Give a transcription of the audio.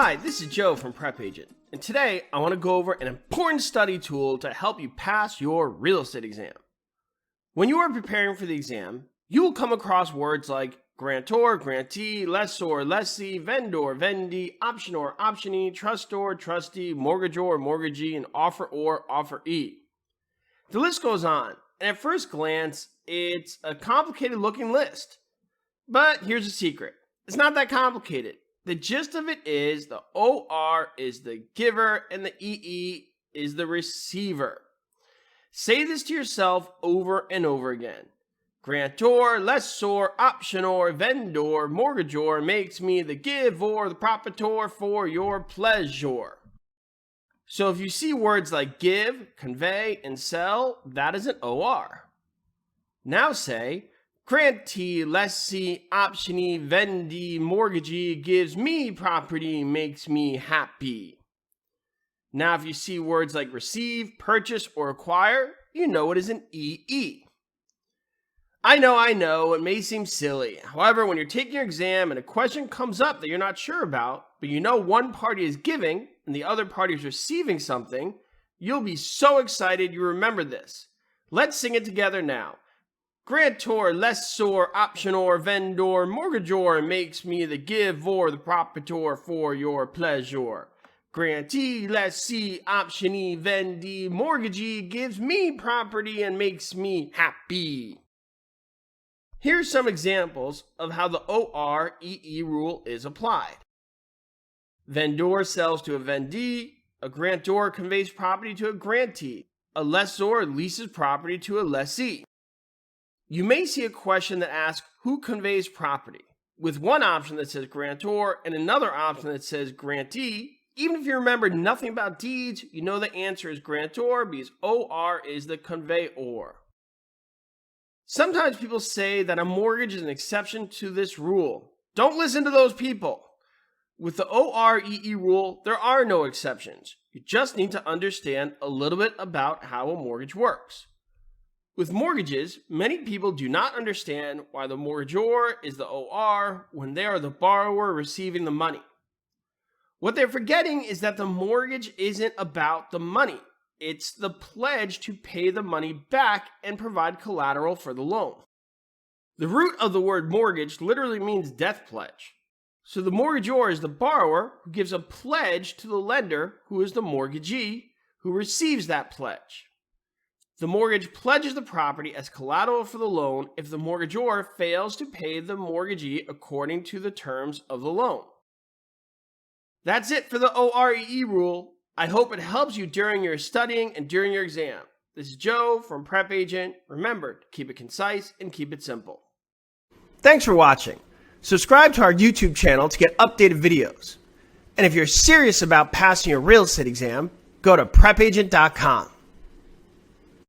Hi, this is Joe from Prep Agent, and today I want to go over an important study tool to help you pass your real estate exam. When you are preparing for the exam, you will come across words like grantor, grantee, lessor, lessee, vendor, vendee, optionor, optionee, trustor, trustee, mortgagor, mortgagee, and offeror, offeree. The list goes on, and at first glance, it's a complicated looking list. But here's a secret. It's not that complicated. The gist of it is the OR is the giver and the EE is the receiver. Say this to yourself over and over again. Grantor, lessor, optionor, vendor, mortgagor makes me the giver, the proprietor for your pleasure. So if you see words like give, convey, and sell, that is an OR. Now say, grantee, lessee, optionee, vendee, mortgagee gives me property, makes me happy. Now if you see words like receive, purchase, or acquire, you know it is an EE. I know, it may seem silly. However, when you're taking your exam and a question comes up that you're not sure about, but you know one party is giving and the other party is receiving something, you'll be so excited you remember this. Let's sing it together now. Grantor, lessor, optionor, vendor, mortgagor makes me the giver, the proprietor for your pleasure. Grantee, lessee, optionee, vendee, mortgagee gives me property and makes me happy. Here's some examples of how the OR-EE rule is applied. Vendor sells to a vendee, a grantor conveys property to a grantee, a lessor leases property to a lessee. You may see a question that asks who conveys property, with one option that says grantor and another option that says grantee. Even if you remember nothing about deeds, you know the answer is grantor because OR is the conveyor. Sometimes people say that a mortgage is an exception to this rule. Don't listen to those people. With the OR-EE rule, there are no exceptions. You just need to understand a little bit about how a mortgage works. With mortgages, many people do not understand why the mortgagor is the OR when they are the borrower receiving the money. What they're forgetting is that the mortgage isn't about the money. It's the pledge to pay the money back and provide collateral for the loan. The root of the word mortgage literally means death pledge. So the mortgagor is the borrower who gives a pledge to the lender, who is the mortgagee, who receives that pledge. The mortgage pledges the property as collateral for the loan if the mortgagor fails to pay the mortgagee according to the terms of the loan. That's it for the OR-EE rule. I hope it helps you during your studying and during your exam. This is Joe from Prep Agent. Remember to keep it concise and keep it simple. Thanks for watching. Subscribe to our YouTube channel to get updated videos. And if you're serious about passing your real estate exam, go to prepagent.com.